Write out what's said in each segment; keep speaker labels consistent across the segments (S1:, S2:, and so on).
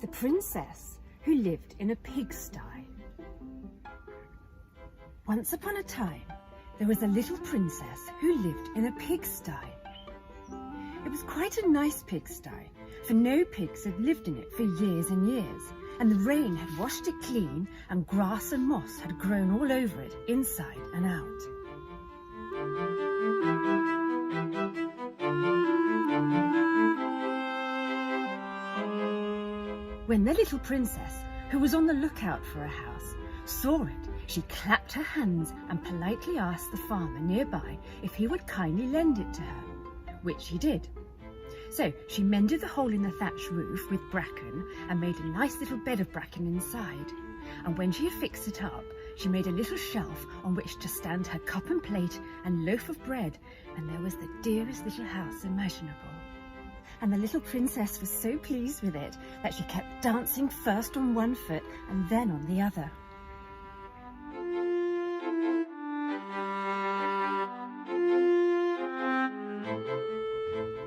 S1: The princess who lived in a pigsty. Once upon a time, there was a little princess who lived in a pigsty. It was quite a nice pigsty, for no pigs had lived in it for years and years, and the rain had washed it clean, and grass and moss had grown all over it, inside and out. When the little princess, who was on the lookout for a house, saw it, she clapped her hands and politely asked the farmer nearby if he would kindly lend it to her, which he did. So she mended the hole in the thatch roof with bracken and made a nice little bed of bracken inside. And when she had fixed it up, she made a little shelf on which to stand her cup and plate and loaf of bread, and there was the dearest little house imaginable. And the little princess was so pleased with it that she kept dancing first on one foot and then on the other.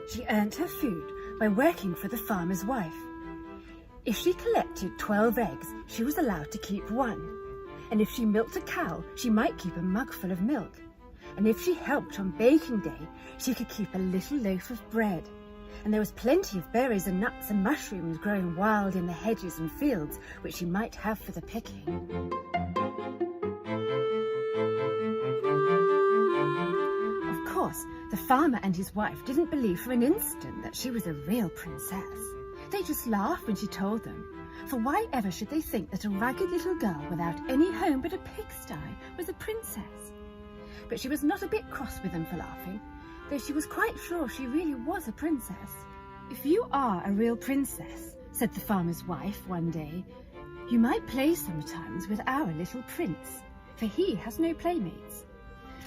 S1: She earned her food by working for the farmer's wife. If she collected 12 eggs, she was allowed to keep one. And if she milked a cow, she might keep a mug full of milk. And if she helped on baking day, she could keep a little loaf of bread. And there was plenty of berries and nuts and mushrooms growing wild in the hedges and fields, which she might have for the picking. Of course, the farmer and his wife didn't believe for an instant that she was a real princess. They just laughed when she told them, for why ever should they think that a ragged little girl without any home but a pigsty was a princess? But she was not a bit cross with them for laughing, though she was quite sure she really was a princess. "If you are a real princess," said the farmer's wife one day, "you might play sometimes with our little prince, for he has no playmates."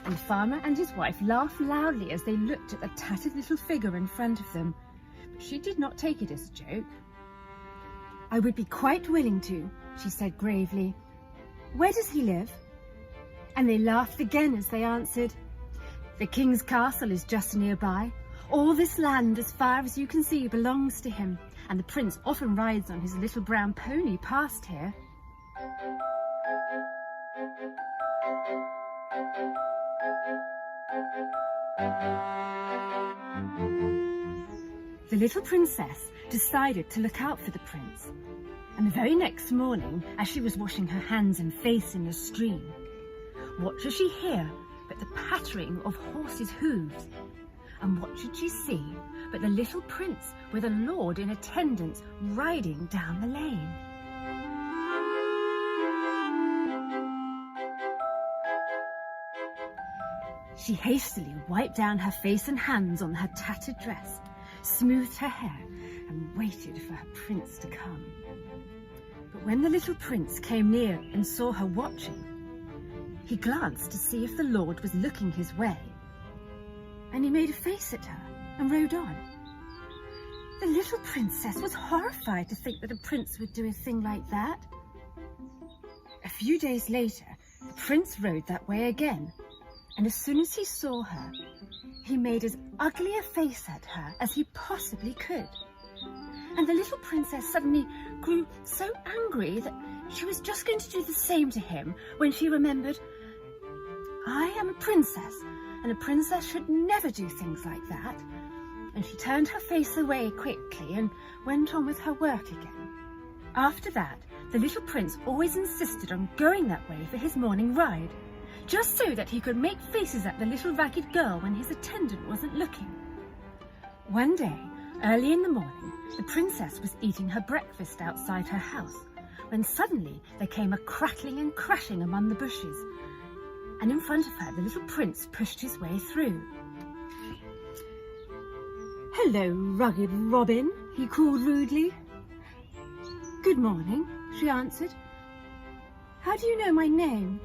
S1: And the farmer and his wife laughed loudly as they looked at the tattered little figure in front of them, but she did not take it as a joke. "I would be quite willing to," she said gravely. "Where does he live?" And they laughed again as they answered, "The king's castle is just nearby. All this land as far as you can see belongs to him, and the prince often rides on his little brown pony past here." The little princess decided to look out for the prince, and the very next morning, as she was washing her hands and face in the stream, what should she hear but the pattering of horses' hooves? And what should she see but the little prince with a lord in attendance riding down the lane? She hastily wiped down her face and hands on her tattered dress, smoothed her hair, and waited for her prince to come. But when the little prince came near and saw her watching, he glanced to see if the lord was looking his way, and he made a face at her and rode on. The little princess was horrified to think that a prince would do a thing like that. A few days later, the prince rode that way again, and as soon as he saw her, he made as ugly a face at her as he possibly could. And the little princess suddenly grew so angry that she was just going to do the same to him when she remembered, "I am a princess, and a princess should never do things like that." And she turned her face away quickly and went on with her work again. After that, the little prince always insisted on going that way for his morning ride, just so that he could make faces at the little ragged girl when his attendant wasn't looking. One day, early in the morning, the princess was eating her breakfast outside her house, when suddenly there came a crackling and crashing among the bushes, and in front of her the little prince pushed his way through. "Hello, rugged Robin," he called rudely. "Good morning," she answered. "How do you know my name?"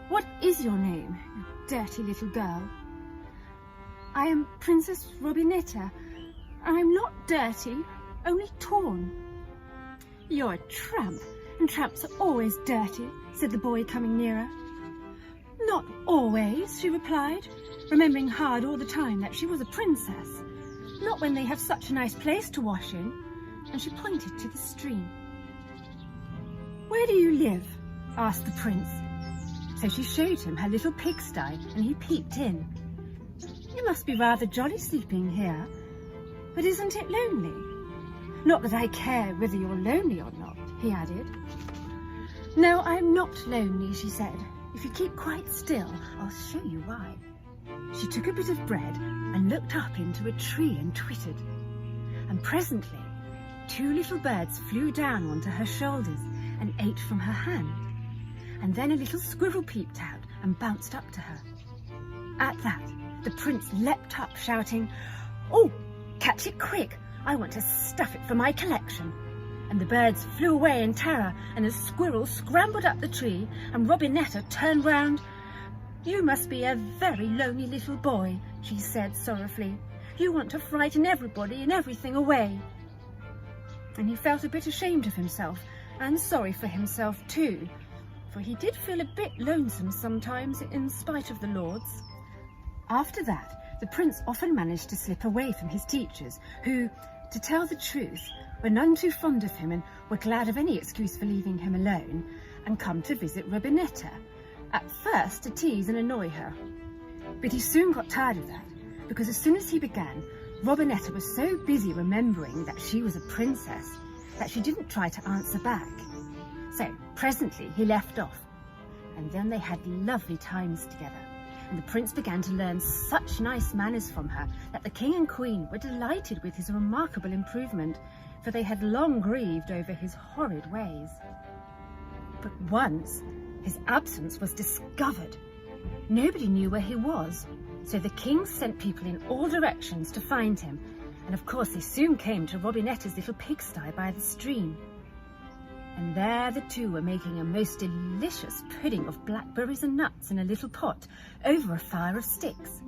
S1: "What is your name, you dirty little girl?" "I am Princess Robinetta. I'm not dirty, only torn." "You're a tramp, and tramps are always dirty," said the boy, coming nearer. "Not always," she replied, remembering hard all the time that she was a princess. "Not when they have such a nice place to wash in. and she pointed to the stream. "Where do you live?" asked the prince. So she showed him her little pigsty, and he peeped in. "You must be rather jolly sleeping here, but isn't it lonely? Not that I care whether you're lonely or not," he added. "No, I'm not lonely," she said. "If you keep quite still, I'll show you why." She took a bit of bread and looked up into a tree and twittered. And presently, 2 little birds flew down onto her shoulders and ate from her hand. And then a little squirrel peeped out and bounced up to her. At that, the prince leapt up, shouting, "Oh, catch it quick! I want to stuff it for my collection." And the birds flew away in terror, and the squirrel scrambled up the tree, and Robinetta turned round. "You must be a very lonely little boy," she said sorrowfully. "You want to frighten everybody and everything away." And he felt a bit ashamed of himself, and sorry for himself too, for he did feel a bit lonesome sometimes in spite of the lords. After that, the prince often managed to slip away from his teachers, who, to tell the truth, were none too fond of him and were glad of any excuse for leaving him alone, and come to visit Robinetta, at first to tease and annoy her. But he soon got tired of that, because as soon as he began, Robinetta was so busy remembering that she was a princess that she didn't try to answer back. So presently he left off, and then they had lovely times together, and the prince began to learn such nice manners from her that the king and queen were delighted with his remarkable improvement, for they had long grieved over his horrid ways. But once his absence was discovered. Nobody knew where he was, so the king sent people in all directions to find him, and of course they soon came to Robinetta's little pigsty by the stream. And there the two were making a most delicious pudding of blackberries and nuts in a little pot over a fire of sticks.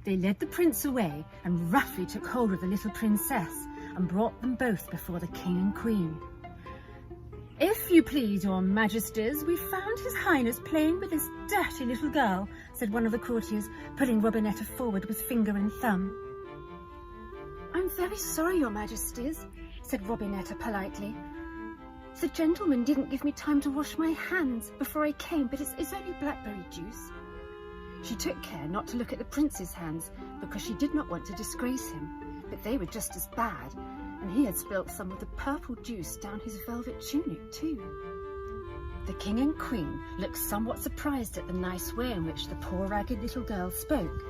S1: They led the prince away and roughly took hold of the little princess and brought them both before the king and queen. "If you please, your majesties, we found his highness playing with this dirty little girl," said one of the courtiers, pulling Robinetta forward with finger and thumb. "I'm very sorry, your majesties," said Robinetta politely. "The gentleman didn't give me time to wash my hands before I came, but it's only blackberry juice." She took care not to look at the prince's hands, because she did not want to disgrace him, but they were just as bad, and he had spilt some of the purple juice down his velvet tunic too. The king and queen looked somewhat surprised at the nice way in which the poor ragged little girl spoke,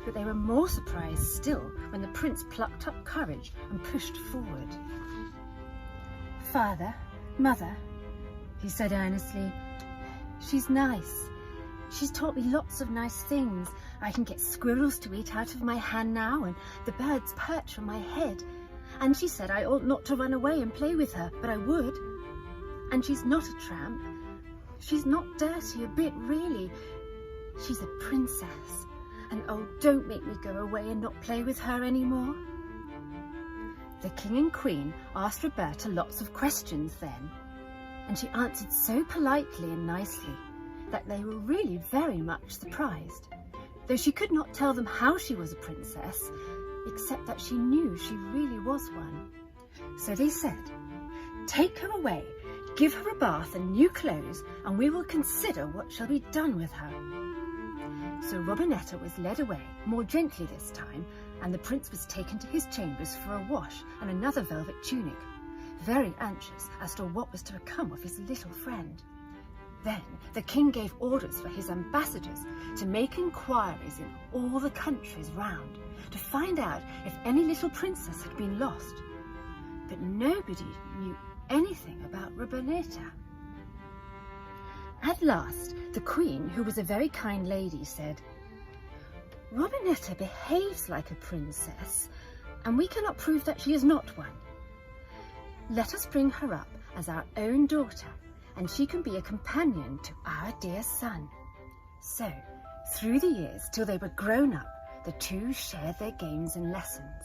S1: but they were more surprised still when the prince plucked up courage and pushed forward. "Father, mother," he said earnestly, "she's nice. She's taught me lots of nice things. I can get squirrels to eat out of my hand now, and the birds perch on my head. And she said I ought not to run away and play with her, but I would. And she's not a tramp. She's not dirty a bit, really. She's a princess. And oh, don't make me go away and not play with her anymore." The king and queen asked Roberta lots of questions then, and she answered so politely and nicely that they were really very much surprised, though she could not tell them how she was a princess, except that she knew she really was one. So they said, "Take her away, give her a bath and new clothes, and we will consider what shall be done with her." So Robinetta was led away, more gently this time, and the prince was taken to his chambers for a wash and another velvet tunic, very anxious as to what was to become of his little friend. Then the king gave orders for his ambassadors to make inquiries in all the countries round to find out if any little princess had been lost. But nobody knew anything about Robinetta. At last, the queen, who was a very kind lady, said, "Robinetta behaves like a princess, and we cannot prove that she is not one. Let us bring her up as our own daughter, and she can be a companion to our dear son." So, through the years, till they were grown up, the two shared their games and lessons,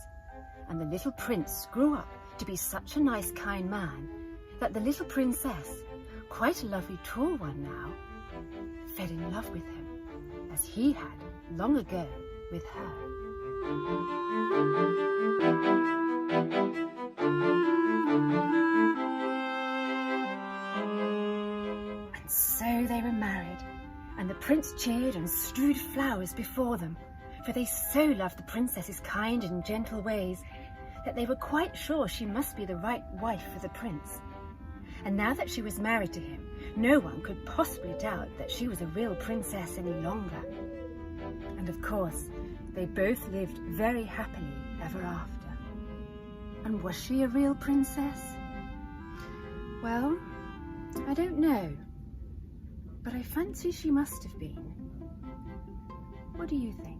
S1: and the little prince grew up to be such a nice, kind man that the little princess, quite a lovely tall one now, fell in love with him, as he had long ago with her. And so they were married, and the prince cheered and strewed flowers before them, for they so loved the princess's kind and gentle ways that they were quite sure she must be the right wife for the prince. And now that she was married to him, no one could possibly doubt that she was a real princess any longer. And of course, they both lived very happily ever after. And was she a real princess? Well, I don't know, but I fancy she must have been. What do you think?